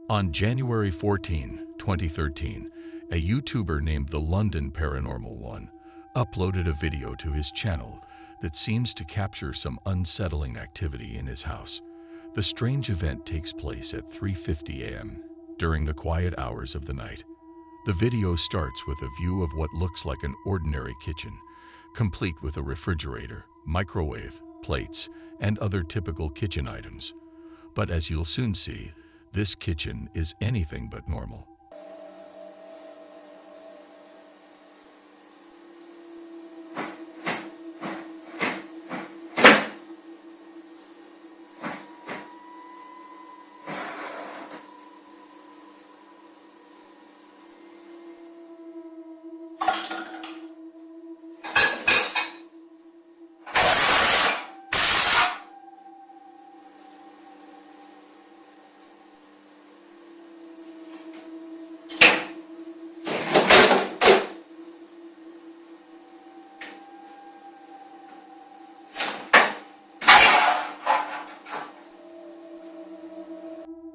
On January 14, 2013, a YouTuber named The London Paranormal One uploaded a video to his channel that seems to capture some unsettling activity in his house. The strange event takes place at 3:50 a.m. during the quiet hours of the night. The video starts with a view of what looks like an ordinary kitchen, complete with a refrigerator, microwave, plates, and other typical kitchen items. But as you'll soon see, this kitchen is anything but normal.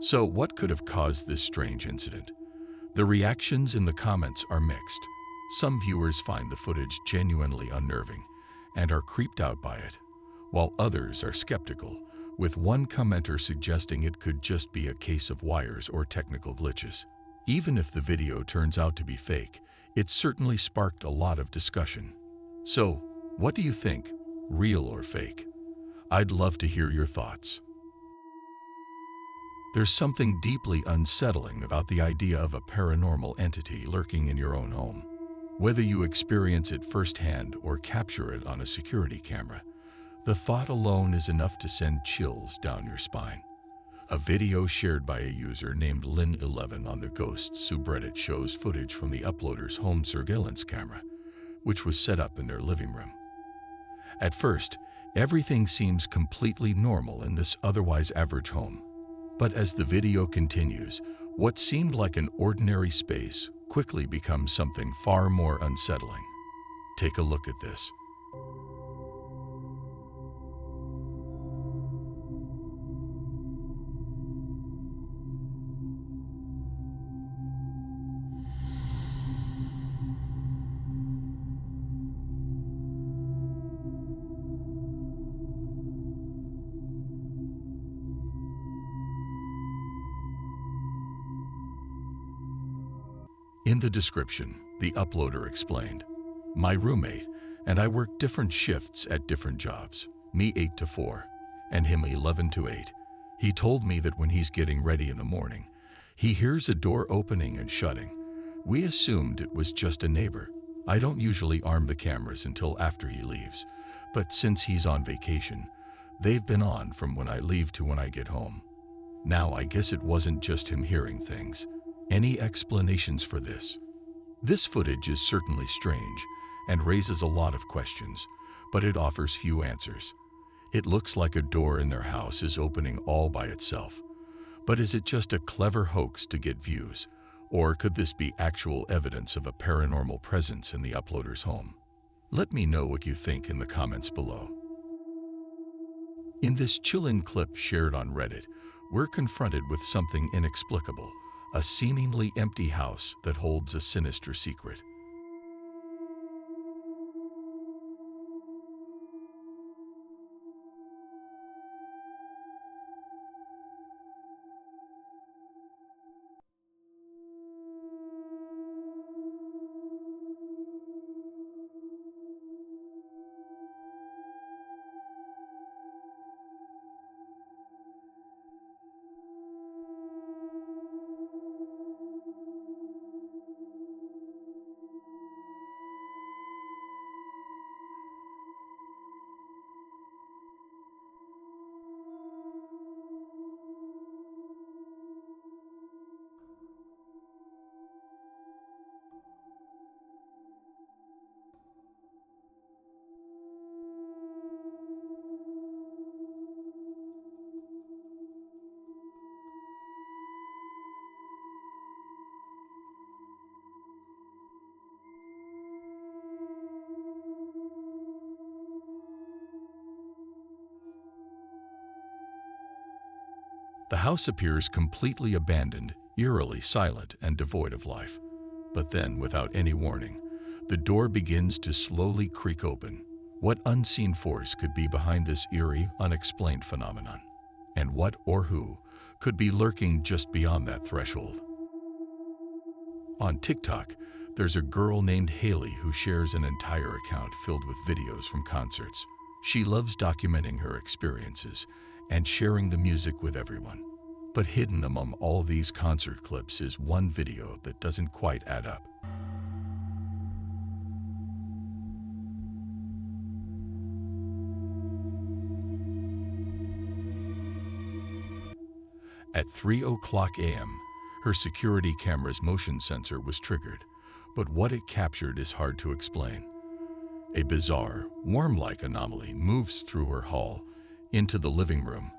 So what could have caused this strange incident? The reactions in the comments are mixed. Some viewers find the footage genuinely unnerving and are creeped out by it, while others are skeptical, with one commenter suggesting it could just be a case of wires or technical glitches. Even if the video turns out to be fake, it certainly sparked a lot of discussion. So, what do you think? Real or fake? I'd love to hear your thoughts. There's something deeply unsettling about the idea of a paranormal entity lurking in your own home. Whether you experience it firsthand or capture it on a security camera, the thought alone is enough to send chills down your spine. A video shared by a user named Lynn11 on the Ghosts subreddit shows footage from the uploader's home surveillance camera, which was set up in their living room. At first, everything seems completely normal in this otherwise average home. But as the video continues, what seemed like an ordinary space quickly becomes something far more unsettling. Take a look at this. In the description, the uploader explained, "My roommate and I work different shifts at different jobs, me 8 to 4, and him 11 to 8. He told me that when he's getting ready in the morning, he hears a door opening and shutting. We assumed it was just a neighbor. I don't usually arm the cameras until after he leaves, but since he's on vacation, they've been on from when I leave to when I get home. Now I guess it wasn't just him hearing things. Any explanations for this?" This footage is certainly strange and raises a lot of questions, but it offers few answers. It looks like a door in their house is opening all by itself. But is it just a clever hoax to get views, or could this be actual evidence of a paranormal presence in the uploader's home? Let me know what you think in the comments below. In this chilling clip shared on Reddit, we're confronted with something inexplicable. A seemingly empty house that holds a sinister secret. The house appears completely abandoned, eerily silent and devoid of life. But then, without any warning, the door begins to slowly creak open. What unseen force could be behind this eerie, unexplained phenomenon? And what or who could be lurking just beyond that threshold? On TikTok, there's a girl named Haley who shares an entire account filled with videos from concerts. She loves documenting her experiences and sharing the music with everyone. But hidden among all these concert clips is one video that doesn't quite add up. At 3:00 a.m., her security camera's motion sensor was triggered, but what it captured is hard to explain. A bizarre, worm-like anomaly moves through her hall, into the living room,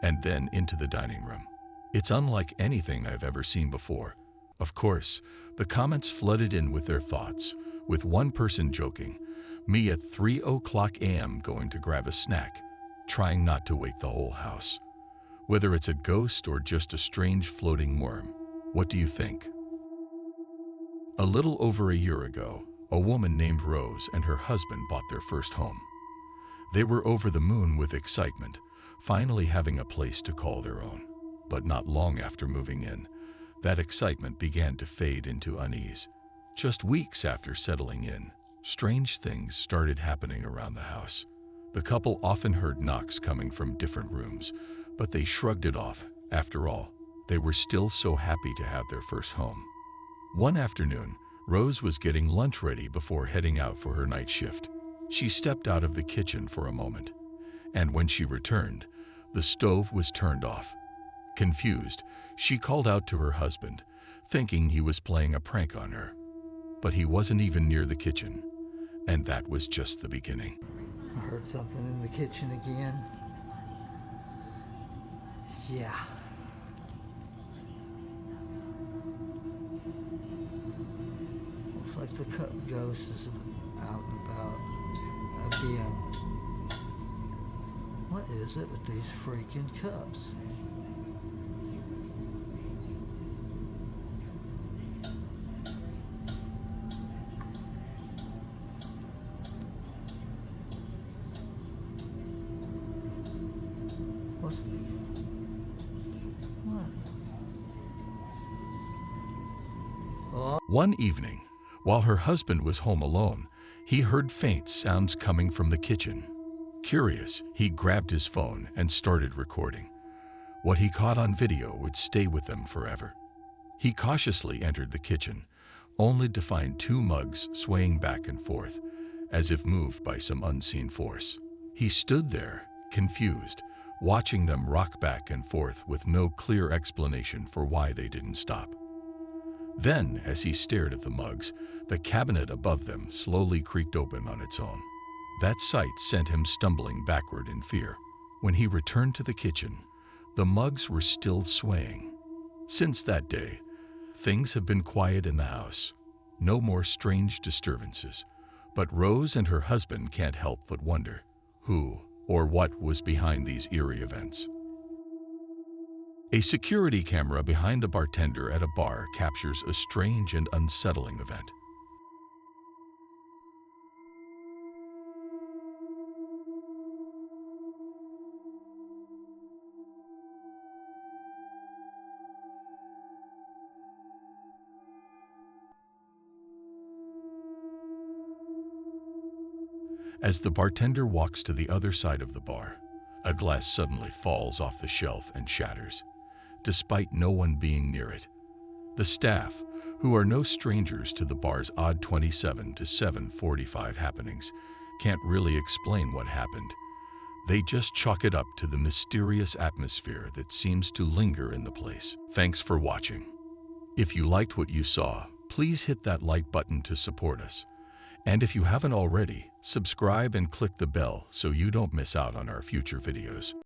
and then into the dining room. It's unlike anything I've ever seen before. Of course, the comments flooded in with their thoughts, with one person joking, "Me at 3:00 a.m. going to grab a snack," trying not to wake the whole house. Whether it's a ghost or just a strange floating worm, what do you think? A little over a year ago, a woman named Rose and her husband bought their first home. They were over the moon with excitement, finally having a place to call their own. But not long after moving in, that excitement began to fade into unease. Just weeks after settling in, strange things started happening around the house. The couple often heard knocks coming from different rooms, but they shrugged it off. After all, they were still so happy to have their first home. One afternoon, Rose was getting lunch ready before heading out for her night shift. She stepped out of the kitchen for a moment, and when she returned, the stove was turned off. Confused, she called out to her husband, thinking he was playing a prank on her. But he wasn't even near the kitchen, and that was just the beginning. I heard something in the kitchen again. Yeah. Looks like the cup ghost is out and about again. What is it with these freaking cups? One evening, while her husband was home alone, he heard faint sounds coming from the kitchen. Curious, he grabbed his phone and started recording. What he caught on video would stay with them forever. He cautiously entered the kitchen, only to find two mugs swaying back and forth, as if moved by some unseen force. He stood there, confused, watching them rock back and forth with no clear explanation for why they didn't stop. Then, as he stared at the mugs, the cabinet above them slowly creaked open on its own. That sight sent him stumbling backward in fear. When he returned to the kitchen, the mugs were still swaying. Since that day, things have been quiet in the house. No more strange disturbances. But Rose and her husband can't help but wonder who or what was behind these eerie events. A security camera behind the bartender at a bar captures a strange and unsettling event. As the bartender walks to the other side of the bar, a glass suddenly falls off the shelf and shatters, despite no one being near it. The staff, who are no strangers to the bar's odd 27 to 7:45 happenings, can't really explain what happened. They just chalk it up to the mysterious atmosphere that seems to linger in the place. Thanks for watching. If you liked what you saw, please hit that like button to support us. And if you haven't already, subscribe and click the bell so you don't miss out on our future videos.